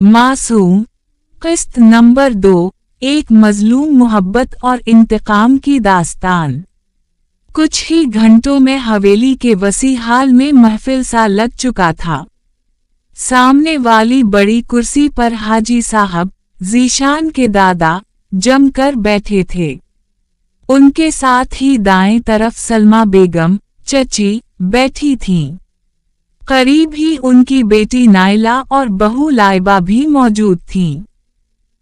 मासूम। किस्त नंबर 2, एक मजलूम मोहब्बत और इंतकाम की दास्तान। कुछ ही घंटों में हवेली के वसी हाल में महफिल सा लग चुका था। सामने वाली बड़ी कुर्सी पर हाजी साहब, ज़ीशान के दादा, जमकर बैठे थे। उनके साथ ही दाएं तरफ सलमा बेगम, चची, बैठी थीं। करीब ही उनकी बेटी नाइला और बहू लाइबा भी मौजूद थीं।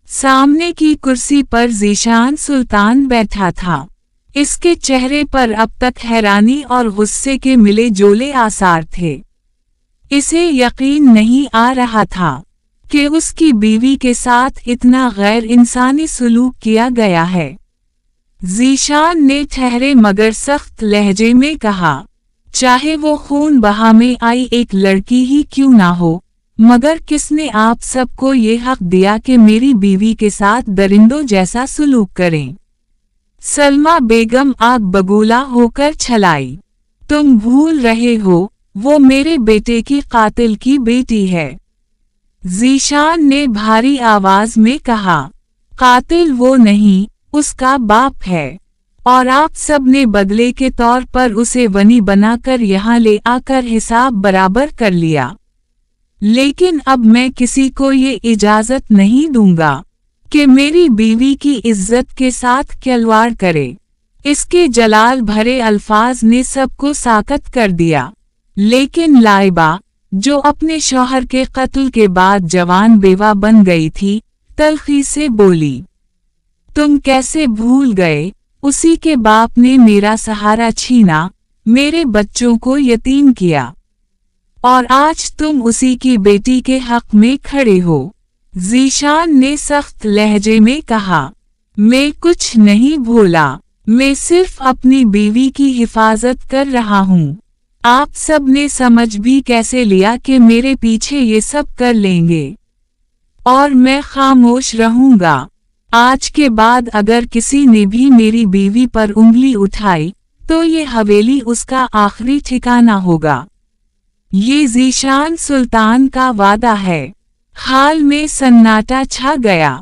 सामने की कुर्सी पर ज़ीशान सुल्तान बैठा था। इसके चेहरे पर अब तक हैरानी और गुस्से के मिले जोले आसार थे। इसे यकीन नहीं आ रहा था कि उसकी बीवी के साथ इतना गैर इंसानी सलूक किया गया है। ज़ीशान ने ठहरे मगर सख्त लहजे में कहा, चाहे वो खून बहा में आई एक लड़की ही क्यों ना हो, मगर किसने आप सबको ये हक दिया कि मेरी बीवी के साथ दरिंदों जैसा सलूक करें। सलमा बेगम आग बबूला होकर छलाई। तुम भूल रहे हो, वो मेरे बेटे की कातिल की बेटी है। ज़ीशान ने भारी आवाज में कहा, कातिल वो नहीं, उसका बाप है। और आप सब ने बदले के तौर पर उसे वनी बनाकर यहाँ ले आकर हिसाब बराबर कर लिया। लेकिन अब मैं किसी को ये इजाजत नहीं दूंगा कि मेरी बीवी की इज्जत के साथ खिलवाड़ करे। इसके जलाल भरे अल्फाज ने सबको साकत कर दिया। लेकिन लाइबा, जो अपने शौहर के कत्ल के बाद जवान बेवा बन गई थी, तल्खी से बोली, तुम कैसे भूल गए, उसी के बाप ने मेरा सहारा छीना, मेरे बच्चों को यतीम किया, और आज तुम उसी की बेटी के हक में खड़े हो। ज़ीशान ने सख्त लहजे में कहा, मैं कुछ नहीं भूला, मैं सिर्फ अपनी बीवी की हिफाजत कर रहा हूँ। आप सब ने समझ भी कैसे लिया कि मेरे पीछे ये सब कर लेंगे, और मैं खामोश रहूंगा। आज के बाद अगर किसी ने भी मेरी बीवी पर उंगली उठाई, तो ये हवेली उसका आखिरी ठिकाना होगा। ये ज़ीशान सुल्तान का वादा है। हाल में सन्नाटा छा गया।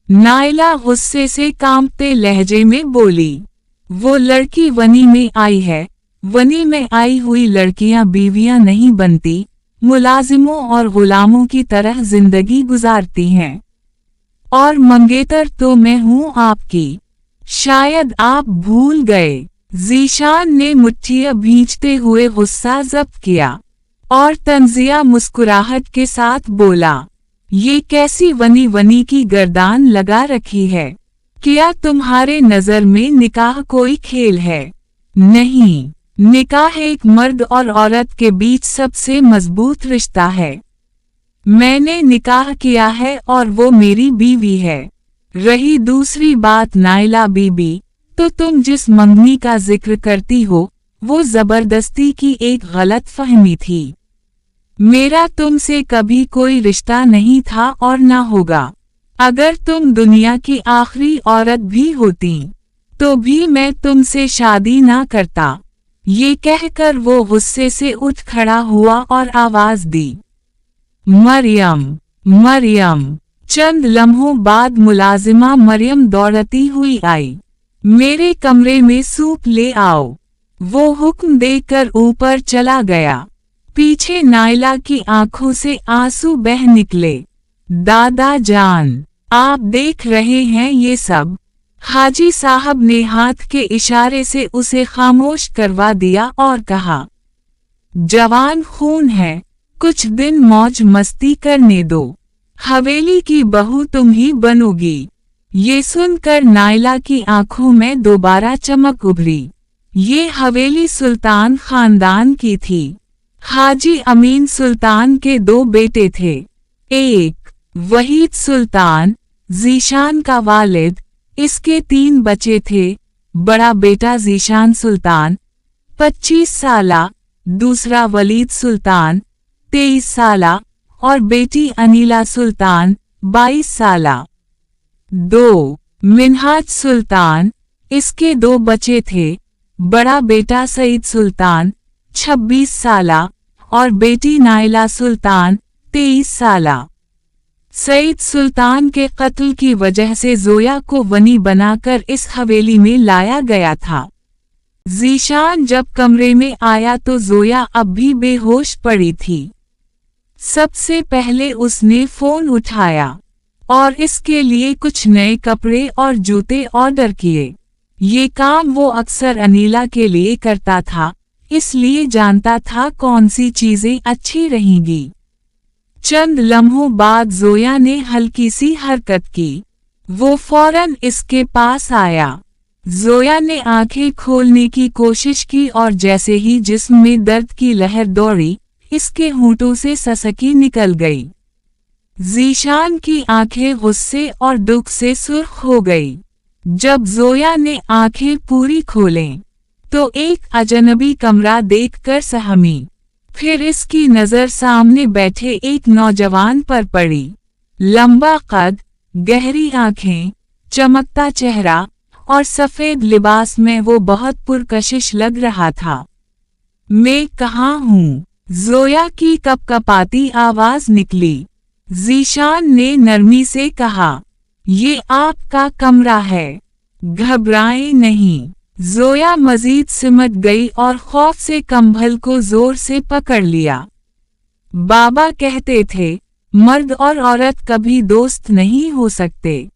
नाइला गुस्से से कांपते लहजे में बोली, वो लड़की वनी में आई है। वनी में आई हुई लड़कियां बीवियां नहीं बनती, मुलाजिमों और गुलामों की तरह जिंदगी गुजारती हैं। और मंगेतर तो मैं हूँ आपकी, शायद आप भूल गए। ज़ीशान ने मुट्ठियां भींचते हुए गुस्सा जब्त किया और तंजिया मुस्कुराहट के साथ बोला, ये कैसी वनी वनी की गर्दान लगा रखी है? क्या तुम्हारे नजर में निकाह कोई खेल है? नहीं, निकाह एक मर्द और औरत के बीच सबसे मजबूत रिश्ता है। मैंने निकाह किया है और वो मेरी बीवी है। रही दूसरी बात नाइला बीबी, तो तुम जिस मंगनी का जिक्र करती हो, वो जबरदस्ती की एक गलत फहमी थी। मेरा तुमसे कभी कोई रिश्ता नहीं था और ना होगा। अगर तुम दुनिया की आखिरी औरत भी होती, तो भी मैं तुमसे शादी ना करता। ये कहकर वो गुस्से से उठ खड़ा हुआ और आवाज दी, मरियम, मरियम। चंद लम्हों बाद मुलाजिमा मरियम दौड़ती हुई आई। मेरे कमरे में सूप ले आओ। वो हुक्म देकर ऊपर चला गया। पीछे नाइला की आंखों से आंसू बह निकले। दादा जान, आप देख रहे हैं ये सब? हाजी साहब ने हाथ के इशारे से उसे खामोश करवा दिया और कहा, जवान खून है, कुछ दिन मौज मस्ती करने दो। हवेली की बहू तुम ही बनोगी। ये सुनकर नाइला की आंखों में दोबारा चमक उभरी। ये हवेली सुल्तान खानदान की थी। हाजी अमीन सुल्तान के 2 बेटे थे। एक वहीद सुल्तान, ज़ीशान का वालिद, इसके 3 बच्चे थे। बड़ा बेटा ज़ीशान सुल्तान 25 साला, दूसरा वलीद सुल्तान 23 साला और बेटी अनीला सुल्तान 22 साला। 2 मिन्हाज सुल्तान, इसके 2 बच्चे थे। बड़ा बेटा सईद सुल्तान 26 साला और बेटी नाइला सुल्तान 23 साला। सईद सुल्तान के कत्ल की वजह से जोया को बनी बनाकर इस हवेली में लाया गया था। ज़ीशान जब कमरे में आया तो जोया अब भी बेहोश पड़ी थी। सबसे पहले उसने फोन उठाया और इसके लिए कुछ नए कपड़े और जूते ऑर्डर किए। ये काम वो अक्सर अनीला के लिए करता था, इसलिए जानता था कौन सी चीजें अच्छी रहेंगी। चंद लम्हों बाद जोया ने हल्की सी हरकत की। वो फौरन इसके पास आया। जोया ने आंखें खोलने की कोशिश की और जैसे ही जिस्म में दर्द की लहर दौड़ी, इसके होंठों से ससकी निकल गई। ज़ीशान की आंखें गुस्से और दुख से सुर्ख हो गई। जब जोया ने आंखें पूरी खोलें, तो एक अजनबी कमरा देखकर सहमी। फिर इसकी नज़र सामने बैठे एक नौजवान पर पड़ी। लंबा कद, गहरी आंखें, चमकता चेहरा और सफ़ेद लिबास में वो बहुत पुरकशिश लग रहा था। मैं कहाँ हूँ? जोया की कपकपाती आवाज़ निकली। ज़ीशान ने नरमी से कहा, ये आपका कमरा है, घबराएं नहीं। जोया मजीद सिमट गई और खौफ से कंबल को जोर से पकड़ लिया। बाबा कहते थे, मर्द और औरत कभी दोस्त नहीं हो सकते।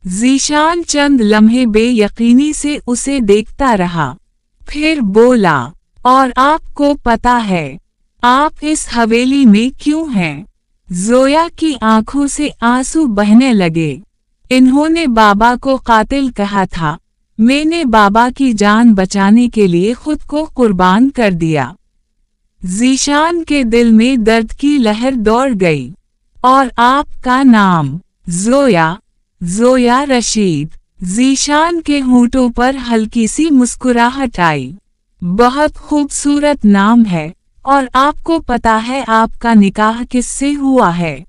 ज़ीशान चंद लम्हे बेयकीनी से उसे देखता रहा, फिर बोला, और आपको पता है, आप इस हवेली में क्यों हैं? जोया की आंखों से आंसू बहने लगे। इन्होंने बाबा को कातिल कहा था। मैंने बाबा की जान बचाने के लिए खुद को कुर्बान कर दिया। ज़ीशान के दिल में दर्द की लहर दौड़ गई। और आपका नाम? जोया रशीद। ज़ीशान के होंठों पर हल्की सी मुस्कुराहट आई। बहुत खूबसूरत नाम है, और आपको पता है आपका निकाह किससे हुआ है?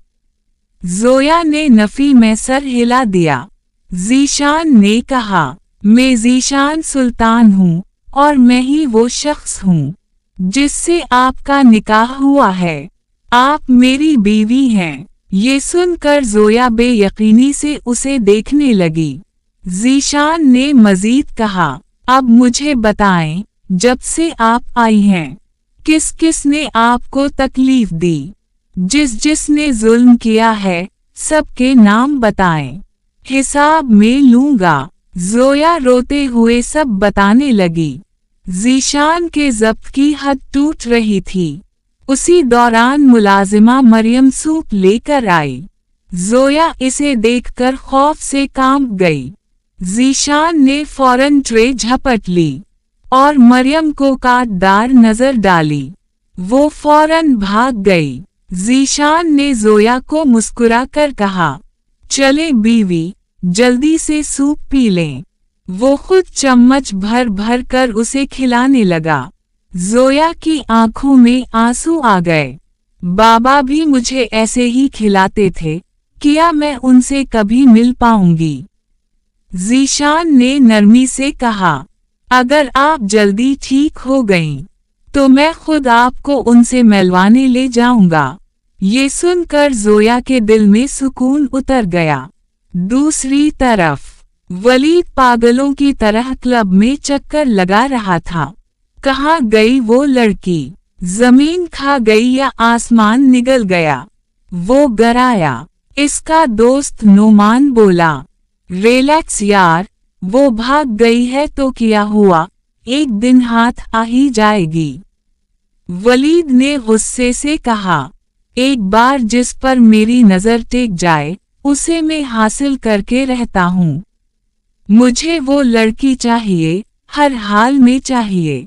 जोया ने नफी में सर हिला दिया। ज़ीशान ने कहा, मैं ज़ीशान सुल्तान हूँ, और मैं ही वो शख्स हूँ जिससे आपका निकाह हुआ है। आप मेरी बीवी हैं। ये सुनकर जोया बेयकीनी से उसे देखने लगी। ज़ीशान ने मजीद कहा, अब मुझे बताएं, जब से आप आई हैं, किस किस ने आपको तकलीफ दी? जिसने जुल्म किया है, सबके नाम बताएं, हिसाब में लूंगा। जोया रोते हुए सब बताने लगी। ज़ीशान के ज़ब्त की हद टूट रही थी। उसी दौरान मुलाजिमा मरियम सूप लेकर आई। जोया इसे देखकर खौफ से कांप गई। ज़ीशान ने फौरन ट्रे झपट ली और मरियम को कांटदार नजर डाली। वो फौरन भाग गई। ज़ीशान ने जोया को मुस्कुरा कर कहा, चले बीवी, जल्दी से सूप पी लें। वो खुद चम्मच भर भर कर उसे खिलाने लगा। जोया की आंखों में आंसू आ गए। बाबा भी मुझे ऐसे ही खिलाते थे, क्या मैं उनसे कभी मिल पाऊंगी? ज़ीशान ने नरमी से कहा, अगर आप जल्दी ठीक हो गईं, तो मैं खुद आपको उनसे मिलवाने ले जाऊंगा। ये सुनकर जोया के दिल में सुकून उतर गया। दूसरी तरफ वलीद पागलों की तरह क्लब में चक्कर लगा रहा था। कहाँ गई वो लड़की? जमीन खा गई या आसमान निगल गया? वो गराया। इसका दोस्त नोमान बोला, रिलैक्स यार, वो भाग गई है तो क्या हुआ, एक दिन हाथ आ ही जाएगी। वलीद ने गुस्से से कहा, एक बार जिस पर मेरी नजर टेक जाए, उसे मैं हासिल करके रहता हूँ। मुझे वो लड़की चाहिए, हर हाल में चाहिए।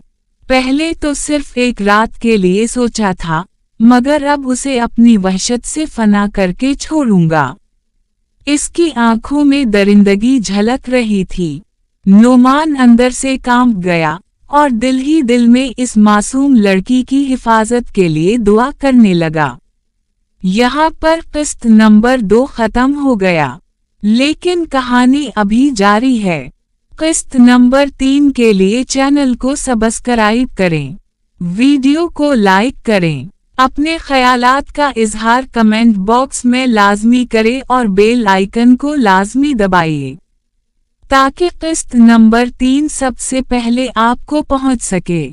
पहले तो सिर्फ एक रात के लिए सोचा था, मगर अब उसे अपनी वहशत से फना करके छोड़ूंगा। इसकी आंखों में दरिंदगी झलक रही थी। नोमान अंदर से कांप गया और दिल ही दिल में इस मासूम लड़की की हिफाजत के लिए दुआ करने लगा। यहाँ पर किस्त नंबर 2 खत्म हो गया, लेकिन कहानी अभी जारी है। किस्त नंबर 3 के लिए चैनल को सब्सक्राइब करें, वीडियो को लाइक करें اپنے خیالات کا اظہار کمنٹ باکس میں لازمی کریں اور بیل آئیکن کو لازمی دبائیے تاکہ قسط نمبر 3 سب سے پہلے آپ کو پہنچ سکے۔